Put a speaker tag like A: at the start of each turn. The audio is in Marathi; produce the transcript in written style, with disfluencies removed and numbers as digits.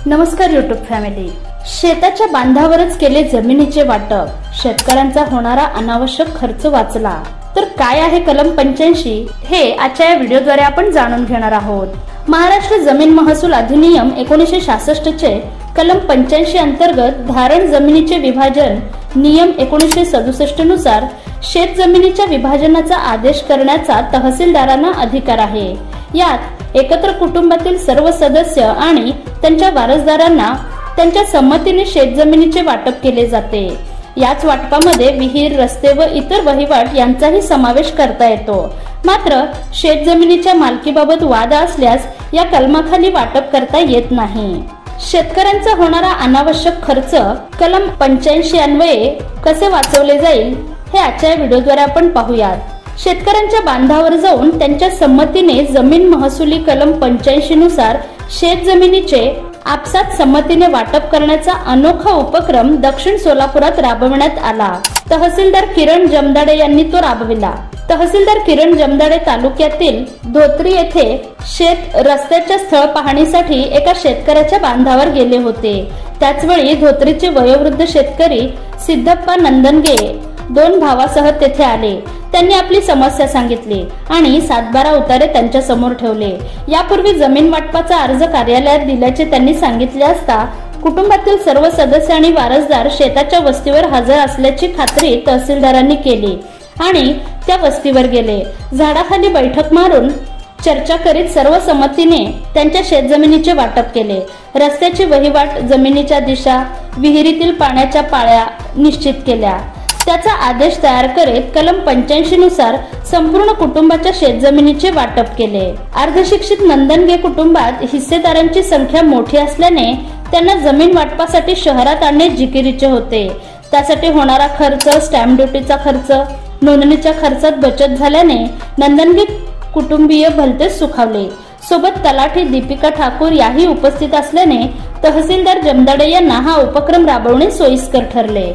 A: नमस्कार यूट्यूब फॅमिली। शेताच्या बांधावरच केले जमिनीचे वाटप, शेतकऱ्यांचा होणारा अनावश्यक खर्च वाचला। तर काय आहे कलम 85 हे आजच्या या व्हिडिओद्वारे आपण जाणून घेणार आहोत। महाराष्ट्र जमीन महसूल अधिनियम 1966 चे कलम 85 अंतर्गत धारण जमिनीचे विभाजन नियम 1967 नुसार शेत जमिनीच्या विभाजनाचा आदेश करण्याचा तहसीलदारांना अधिकार आहे। यात एकत्र कुटुंबातील सर्व सदस्य आणि त्यांच्या वारसदारांना त्यांच्या संमतीने शेतजमिनीचे वाटप केले जाते। याच वाटपामध्ये विहीर, रस्ते व इतर वहिवाट यांचाही समावेश करता येतो। मात्र शेतजमिनीच्या मालकीबाबत वाद असल्यास या कलमाखाली वाटप करता येत नाही। शेतकऱ्यांचा होणारा अनावश्यक खर्च कलम 85 अन्वये कसे वाचवले जाईल हे आजच्या व्हिडिओद्वारे आपण पाहूयात। शेतकऱ्यांच्या बांधावर जाऊन त्यांच्या संमतीने जमीन महसुली कलम 85 नुसार शेत जमिनीचे आपसात संमतीने वाटप करण्याचा अनोखा उपक्रम दक्षिण सोलापुरात राबविण्यात आला। तहसीलदार किरण जमदाडे यांनी तो राबविला। तहसीलदार किरण जमदाडे तालुक्यातील धोत्री येथे शेत रस्त्याच्या स्थळ पाहणीसाठी एका शेतकऱ्याच्या बांधावर गेले होते। त्याचवेळी धोत्रीचे वयोवृद्ध शेतकरी सिद्धप्पा नंदनगे 2 भावासह तेथे आले। त्यांनी आपली समस्या सांगितली आणि 7-12 उतारे त्यांच्या समोर ठेवले। यापूर्वी जमीन वाटपाचा अर्ज कार्यालयात दिल्याचे त्यांनी सांगितले असता कुटुंबातील सर्व सदस्य आणि वारसदार शेताच्या वस्तीवर हजर असल्याची खात्री तहसीलदारांनी केली आणि त्या वस्तीवर गेले। झाडाखाली बैठक मारून चर्चा करीत सर्व संमतीने त्यांच्या शेतजमिनीचे वाटप केले। रस्त्याची वहिवाट, जमिनीच्या दिशा, विहिरीतील पाण्याच्या पाळ्या निश्चित केल्या। त्याचा आदेश तयार करीत कलम 85 नुसार संपूर्ण कुटुंबाच्या शेतजमिनीचे वाटप केले। अर्धशिक्षित नंदनगे कुटुंबात हिस्सेदारांची संख्या मोठी असल्याने त्यांना जमीन वाटपासाठी शहरात आणणे जिकिरीचे होते। त्यासाठी होणारा खर्च, स्टॅम्प ड्युटीचा खर्च, नोंदणीच्या खर्चात बचत झाल्याने नंदनगे कुटुंबीय भलतेच सुखावले। सोबत तलाठी दीपिका ठाकूर याही उपस्थित असल्याने तहसीलदार जमदाडे यांना हा उपक्रम राबवणे सोयीस्कर ठरले।